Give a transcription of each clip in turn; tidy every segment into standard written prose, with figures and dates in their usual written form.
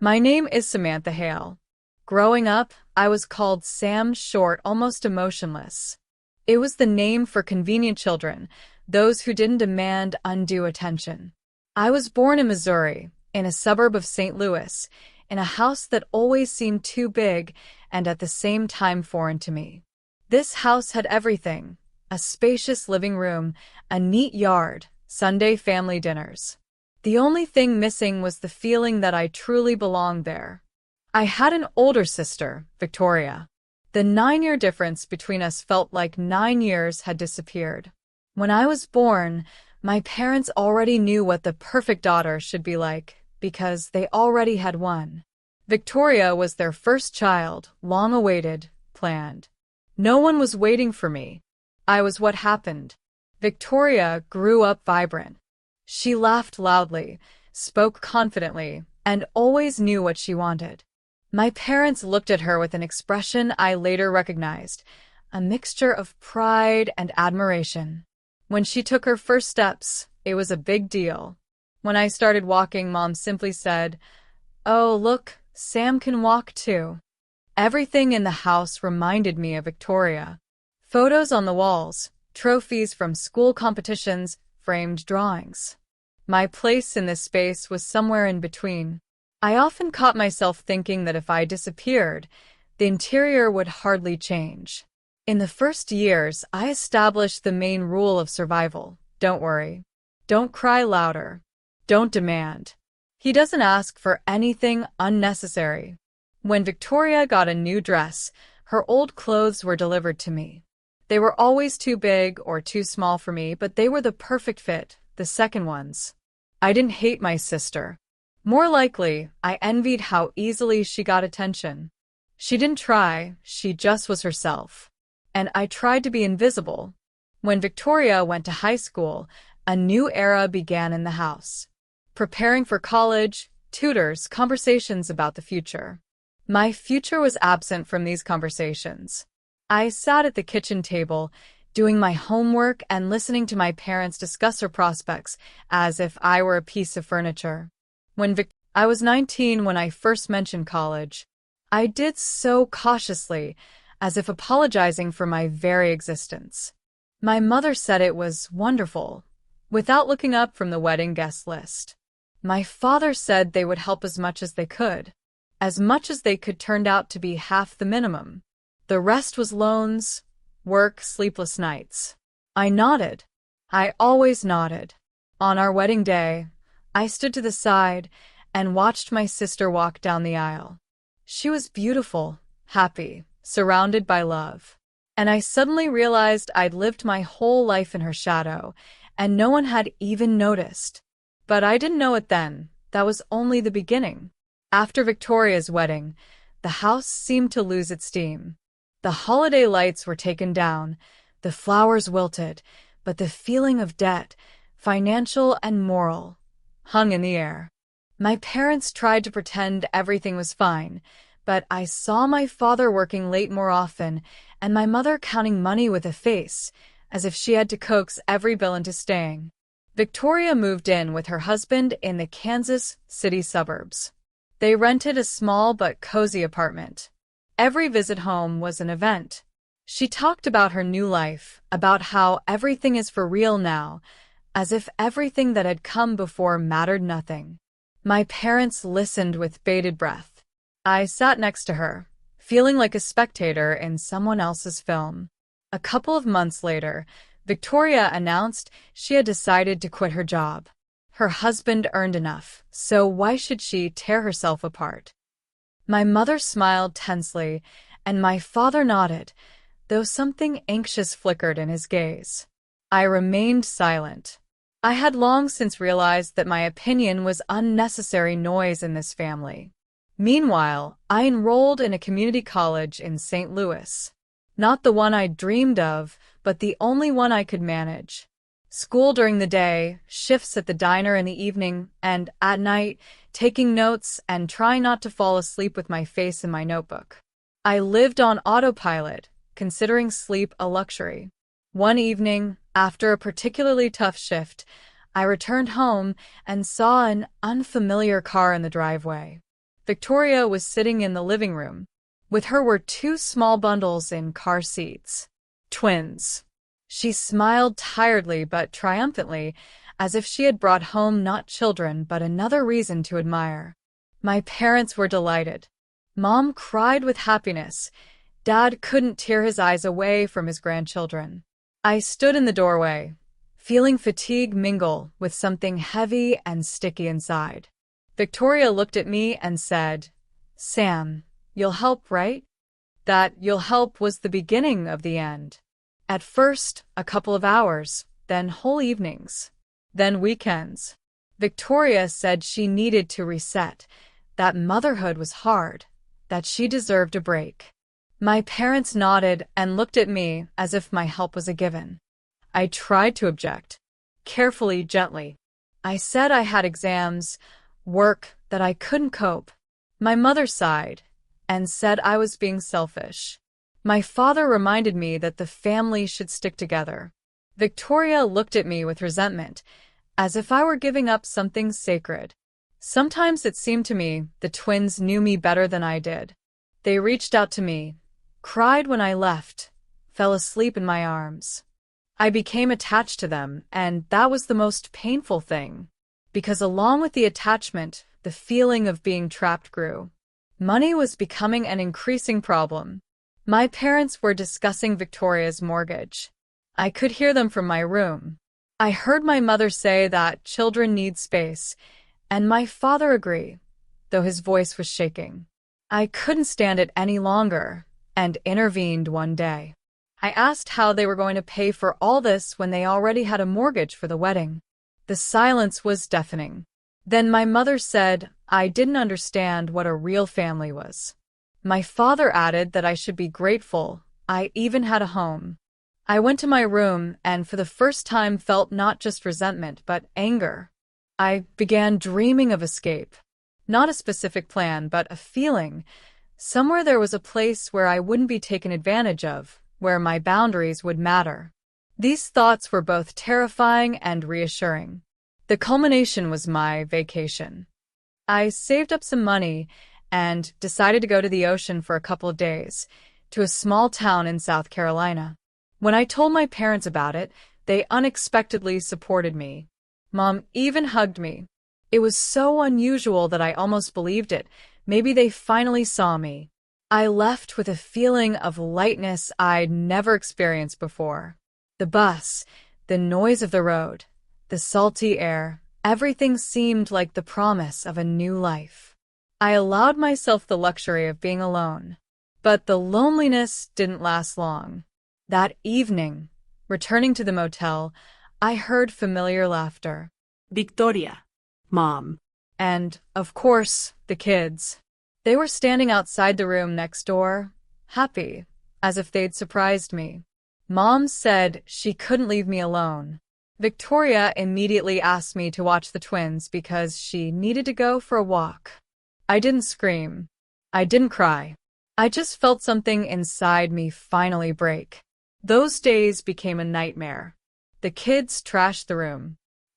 My name is Samantha Hale. Growing up, I was called Sam Short, almost emotionless. It was the name for convenient children, those who didn't demand undue attention. I was born in Missouri, in a suburb of St. Louis, in a house that always seemed too big and at the same time foreign to me. This house had everything: a spacious living room, a neat yard, Sunday family dinners. The only thing missing was the feeling that I truly belonged there. I had an older sister, Victoria. The 9-year difference between us felt like 9 years had disappeared. When I was born, my parents already knew what the perfect daughter should be like, because they already had one. Victoria was their first child, long awaited, planned. No one was waiting for me. I was what happened. Victoria grew up vibrant. She laughed loudly, spoke confidently, and always knew what she wanted. My parents looked at her with an expression I later recognized, a mixture of pride and admiration. When she took her first steps, it was a big deal. When I started walking, Mom simply said, "Oh, look, Sam can walk too." Everything in the house reminded me of Victoria. Photos on the walls, trophies from school competitions, framed drawings. My place in this space was somewhere in between. I often caught myself thinking that if I disappeared, the interior would hardly change. In the first years, I established the main rule of survival: don't worry. Don't cry louder. Don't demand. He doesn't ask for anything unnecessary. When Victoria got a new dress, her old clothes were delivered to me. They were always too big or too small for me, but they were the perfect fit, the second ones. I didn't hate my sister. More likely, I envied how easily she got attention. She didn't try, she just was herself. And I tried to be invisible. When Victoria went to high school, a new era began in the house. Preparing for college, tutors, conversations about the future. My future was absent from these conversations. I sat at the kitchen table, doing my homework and listening to my parents discuss her prospects as if I were a piece of furniture. I was 19 when I first mentioned college. I did so cautiously, as if apologizing for my very existence. My mother said it was wonderful, without looking up from the wedding guest list. My father said they would help as much as they could. As much as they could turned out to be half the minimum. The rest was loans, work, sleepless nights. I nodded. I always nodded. On our wedding day, I stood to the side and watched my sister walk down the aisle. She was beautiful, happy, surrounded by love. And I suddenly realized I'd lived my whole life in her shadow, and no one had even noticed. But I didn't know it then. That was only the beginning. After Victoria's wedding, the house seemed to lose its steam. The holiday lights were taken down, the flowers wilted, but the feeling of debt, financial and moral, hung in the air. My parents tried to pretend everything was fine, but I saw my father working late more often and my mother counting money with a face, as if she had to coax every bill into staying. Victoria moved in with her husband in the Kansas City suburbs. They rented a small but cozy apartment. Every visit home was an event. She talked about her new life, about how everything is for real now, as if everything that had come before mattered nothing. My parents listened with bated breath. I sat next to her, feeling like a spectator in someone else's film. A couple of months later, Victoria announced she had decided to quit her job. Her husband earned enough, so why should she tear herself apart? My mother smiled tensely, and my father nodded, though something anxious flickered in his gaze. I remained silent. I had long since realized that my opinion was unnecessary noise in this family. Meanwhile, I enrolled in a community college in St. Louis. Not the one I dreamed of, but the only one I could manage. School during the day, shifts at the diner in the evening, and, at night, taking notes and trying not to fall asleep with my face in my notebook. I lived on autopilot, considering sleep a luxury. One evening, after a particularly tough shift, I returned home and saw an unfamiliar car in the driveway. Victoria was sitting in the living room. With her were two small bundles in car seats. Twins. She smiled tiredly but triumphantly, as if she had brought home not children but another reason to admire. My parents were delighted. Mom cried with happiness. Dad couldn't tear his eyes away from his grandchildren. I stood in the doorway, feeling fatigue mingle with something heavy and sticky inside. Victoria looked at me and said, "Sam, you'll help, right?" That "you'll help" was the beginning of the end. At first, a couple of hours, then whole evenings, then weekends. Victoria said she needed to reset, that motherhood was hard, that she deserved a break. My parents nodded and looked at me as if my help was a given. I tried to object, carefully, gently. I said I had exams, work, that I couldn't cope. My mother sighed and said I was being selfish. My father reminded me that the family should stick together. Victoria looked at me with resentment, as if I were giving up something sacred. Sometimes it seemed to me the twins knew me better than I did. They reached out to me, cried when I left, fell asleep in my arms. I became attached to them, and that was the most painful thing, because along with the attachment, the feeling of being trapped grew. Money was becoming an increasing problem. My parents were discussing Victoria's mortgage. I could hear them from my room. I heard my mother say that children need space, and my father agree, though his voice was shaking. I couldn't stand it any longer, and intervened one day. I asked how they were going to pay for all this when they already had a mortgage for the wedding. The silence was deafening. Then my mother said I didn't understand what a real family was. My father added that I should be grateful I even had a home. I went to my room and for the first time felt not just resentment but anger. I began dreaming of escape. Not a specific plan, but a feeling. Somewhere there was a place where I wouldn't be taken advantage of, where my boundaries would matter. These thoughts were both terrifying and reassuring. The culmination was my vacation. I saved up some money and decided to go to the ocean for a couple of days, to a small town in South Carolina. When I told my parents about it, they unexpectedly supported me. Mom even hugged me. It was so unusual that I almost believed it. Maybe they finally saw me. I left with a feeling of lightness I'd never experienced before. The bus, the noise of the road, the salty air, everything seemed like the promise of a new life. I allowed myself the luxury of being alone. But the loneliness didn't last long. That evening, returning to the motel, I heard familiar laughter. Victoria, Mom. And, of course, the kids. They were standing outside the room next door, happy, as if they'd surprised me. Mom said she couldn't leave me alone. Victoria immediately asked me to watch the twins because she needed to go for a walk. I didn't scream. I didn't cry. I just felt something inside me finally break. Those days became a nightmare. The kids trashed the room.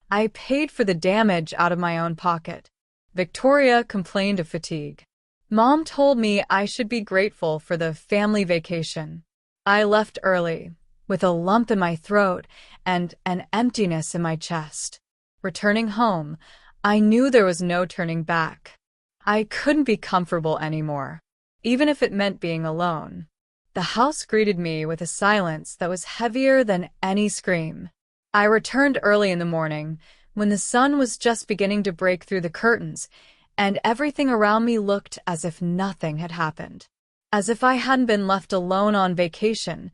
I paid for the damage out of my own pocket. Victoria complained of fatigue. Mom told me I should be grateful for the family vacation. I left early, with a lump in my throat and an emptiness in my chest. Returning home, I knew there was no turning back. I couldn't be comfortable anymore, even if it meant being alone. The house greeted me with a silence that was heavier than any scream. I returned early in the morning, when the sun was just beginning to break through the curtains, and everything around me looked as if nothing had happened. As if I hadn't been left alone on vacation,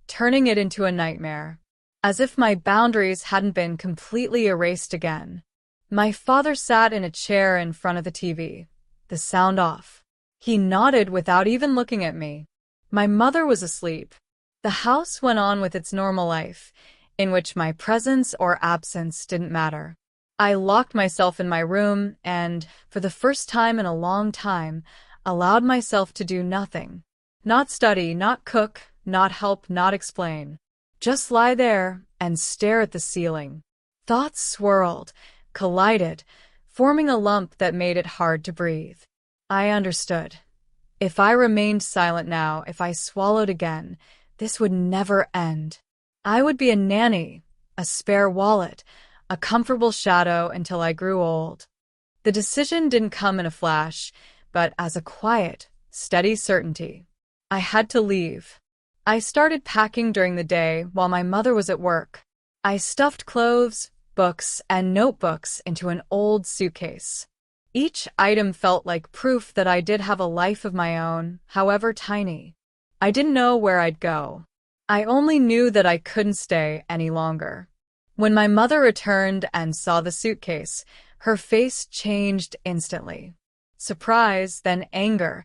turning it into a nightmare. As if my boundaries hadn't been completely erased again. My father sat in a chair in front of the TV, the sound off. He nodded without even looking at me. My mother was asleep. The house went on with its normal life, in which my presence or absence didn't matter. I locked myself in my room and, for the first time in a long time, allowed myself to do nothing. Not study, not cook, not help, not explain. Just lie there and stare at the ceiling. Thoughts swirled, collided, forming a lump that made it hard to breathe. I understood. If I remained silent now, if I swallowed again, this would never end. I would be a nanny, a spare wallet, a comfortable shadow until I grew old. The decision didn't come in a flash, but as a quiet, steady certainty. I had to leave. I started packing during the day while my mother was at work. I stuffed clothes, books, and notebooks into an old suitcase. Each item felt like proof that I did have a life of my own, however tiny. I didn't know where I'd go. I only knew that I couldn't stay any longer. When my mother returned and saw the suitcase, her face changed instantly. Surprise, then anger,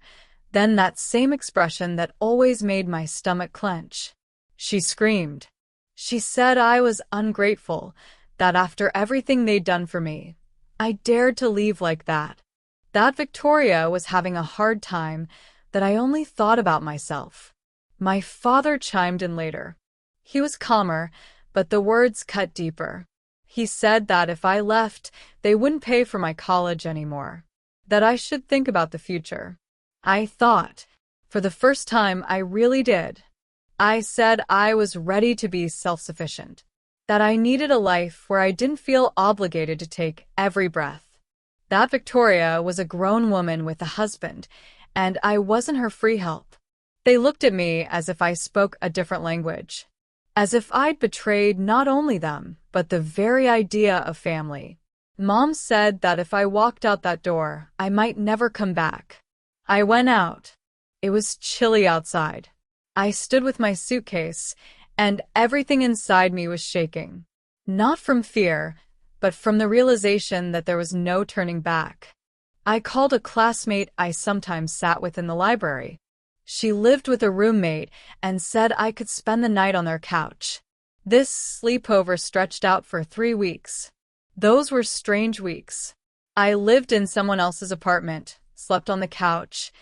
then that same expression that always made my stomach clench. She screamed. She said I was ungrateful, that after everything they'd done for me, I dared to leave like that. That Victoria was having a hard time, that I only thought about myself. My father chimed in later. He was calmer, but the words cut deeper. He said that if I left, they wouldn't pay for my college anymore, that I should think about the future. I thought, for the first time I really did. I said I was ready to be self-sufficient, that I needed a life where I didn't feel obligated to take every breath. That Victoria was a grown woman with a husband, and I wasn't her free help. They looked at me as if I spoke a different language, as if I'd betrayed not only them, but the very idea of family. Mom said that if I walked out that door, I might never come back. I went out. It was chilly outside. I stood with my suitcase, and everything inside me was shaking. Not from fear, but from the realization that there was no turning back. I called a classmate I sometimes sat with in the library. She lived with a roommate and said I could spend the night on their couch. This sleepover stretched out for 3 weeks. Those were strange weeks. I lived in someone else's apartment, slept on the couch,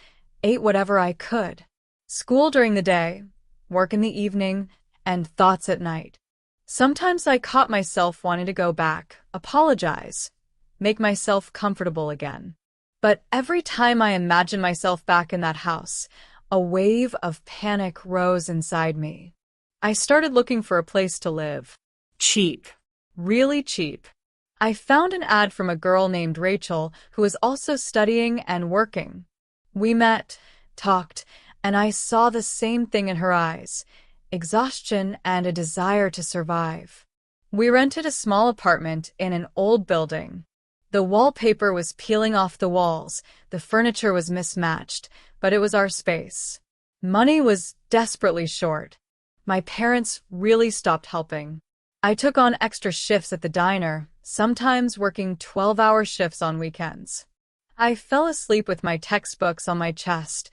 ate whatever I could. School during the day, work in the evening, and thoughts at night. Sometimes I caught myself wanting to go back, apologize, make myself comfortable again. But every time I imagined myself back in that house, a wave of panic rose inside me. I started looking for a place to live. Cheap. Really cheap. I found an ad from a girl named Rachel who was also studying and working. We met, talked, and I saw the same thing in her eyes, exhaustion and a desire to survive. We rented a small apartment in an old building. The wallpaper was peeling off the walls, the furniture was mismatched, but it was our space. Money was desperately short. My parents really stopped helping. I took on extra shifts at the diner, sometimes working 12-hour shifts on weekends. I fell asleep with my textbooks on my chest,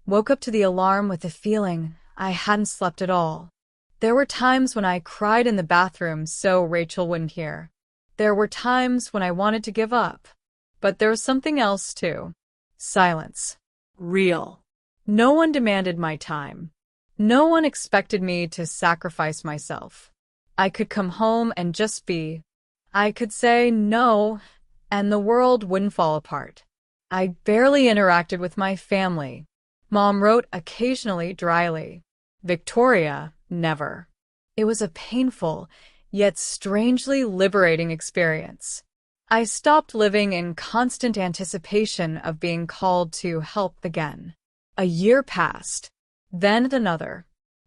woke up to the alarm with the feeling I hadn't slept at all. There were times when I cried in the bathroom so Rachel wouldn't hear. There were times when I wanted to give up. But there was something else too. Silence. Real. No one demanded my time. No one expected me to sacrifice myself. I could come home and just be. I could say no, and the world wouldn't fall apart. I barely interacted with my family. Mom wrote occasionally dryly. Victoria, never. It was a painful, yet strangely liberating experience. I stopped living in constant anticipation of being called to help again. A year passed, then another.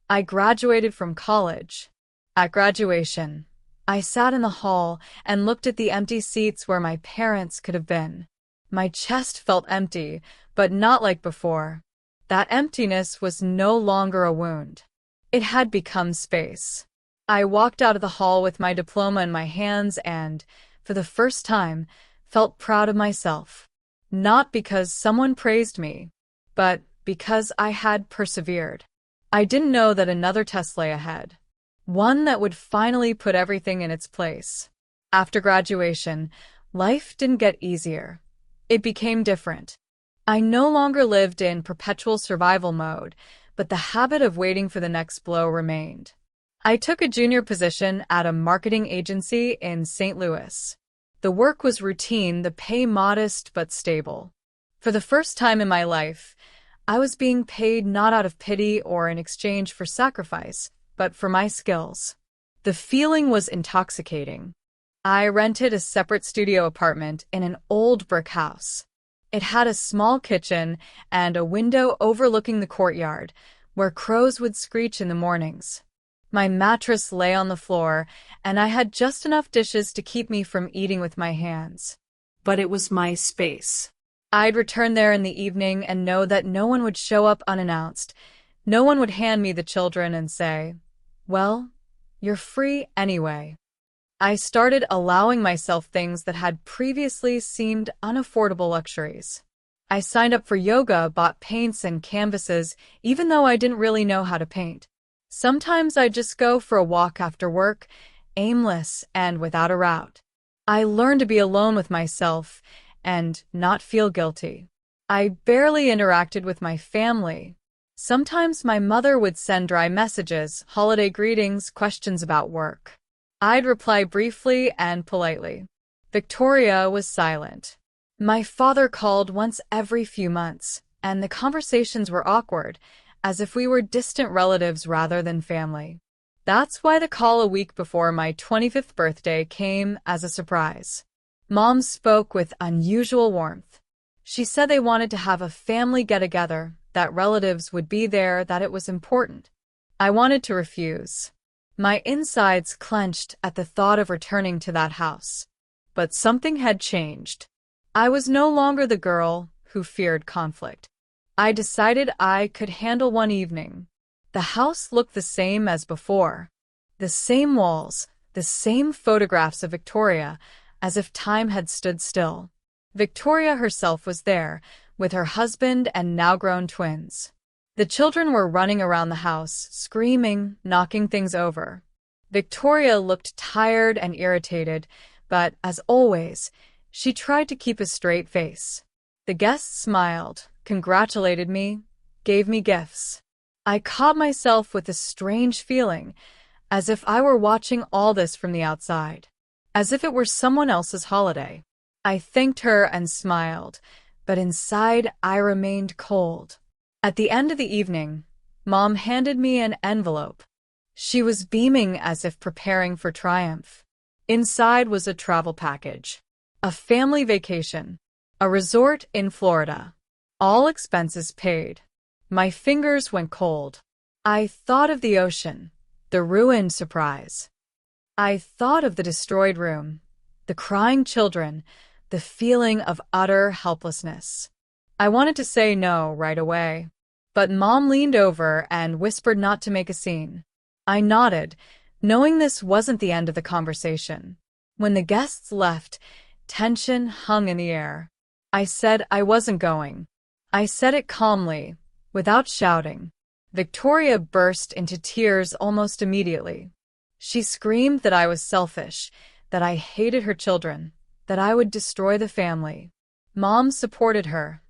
I graduated from college. At graduation, I sat in the hall and looked at the empty seats where my parents could have been. My chest felt empty, but not like before. That emptiness was no longer a wound. It had become space. I walked out of the hall with my diploma in my hands and, for the first time, felt proud of myself. Not because someone praised me, but because I had persevered. I didn't know that another test lay ahead. One that would finally put everything in its place. After graduation, life didn't get easier. It became different. I no longer lived in perpetual survival mode, but the habit of waiting for the next blow remained. I took a junior position at a marketing agency in St. Louis. The work was routine, the pay modest but stable. For the first time in my life, I was being paid not out of pity or in exchange for sacrifice, but for my skills. The feeling was intoxicating. I rented a separate studio apartment in an old brick house. It had a small kitchen and a window overlooking the courtyard, where crows would screech in the mornings. My mattress lay on the floor, and I had just enough dishes to keep me from eating with my hands. But it was my space. I'd return there in the evening and know that no one would show up unannounced. No one would hand me the children and say, "Well, you're free anyway." I started allowing myself things that had previously seemed unaffordable luxuries. I signed up for yoga, bought paints and canvases, even though I didn't really know how to paint. Sometimes I'd just go for a walk after work, aimless and without a route. I learned to be alone with myself and not feel guilty. I barely interacted with my family. Sometimes my mother would send dry messages, holiday greetings, questions about work. I'd reply briefly and politely. Victoria was silent. My father called once every few months, and the conversations were awkward, as if we were distant relatives rather than family. That's why the call a week before my 25th birthday came as a surprise. Mom spoke with unusual warmth. She said they wanted to have a family get-together, that relatives would be there, that it was important. I wanted to refuse. My insides clenched at the thought of returning to that house. But something had changed. I was no longer the girl who feared conflict. I decided I could handle one evening. The house looked the same as before. The same walls, the same photographs of Victoria, as if time had stood still. Victoria herself was there, with her husband and now-grown twins. The children were running around the house, screaming, knocking things over. Victoria looked tired and irritated, but, as always, she tried to keep a straight face. The guests smiled, congratulated me, gave me gifts. I caught myself with a strange feeling, as if I were watching all this from the outside, as if it were someone else's holiday. I thanked her and smiled, but inside I remained cold. At the end of the evening, Mom handed me an envelope. She was beaming as if preparing for triumph. Inside was a travel package, a family vacation, a resort in Florida. All expenses paid. My fingers went cold. I thought of the ocean, the ruined surprise. I thought of the destroyed room, the crying children, the feeling of utter helplessness. I wanted to say no right away, but Mom leaned over and whispered not to make a scene. I nodded, knowing this wasn't the end of the conversation. When the guests left, tension hung in the air. I said I wasn't going. I said it calmly, without shouting. Victoria burst into tears almost immediately. She screamed that I was selfish, that I hated her children, that I would destroy the family. Mom supported her.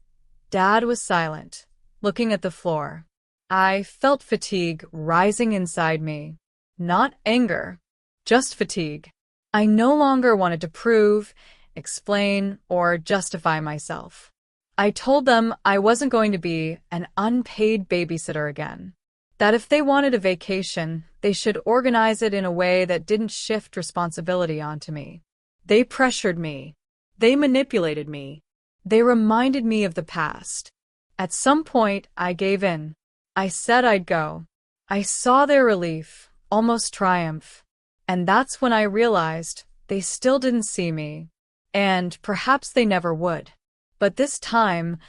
Dad was silent, looking at the floor. I felt fatigue rising inside me. Not anger, just fatigue. I no longer wanted to prove, explain, or justify myself. I told them I wasn't going to be an unpaid babysitter again. That if they wanted a vacation, they should organize it in a way that didn't shift responsibility onto me. They pressured me. They manipulated me. They reminded me of the past. At some point, I gave in. I said I'd go. I saw their relief, almost triumph. And that's when I realized they still didn't see me. And perhaps they never would. But this time,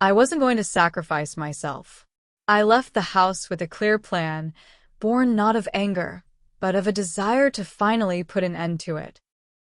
I wasn't going to sacrifice myself. I left the house with a clear plan, born not of anger, but of a desire to finally put an end to it.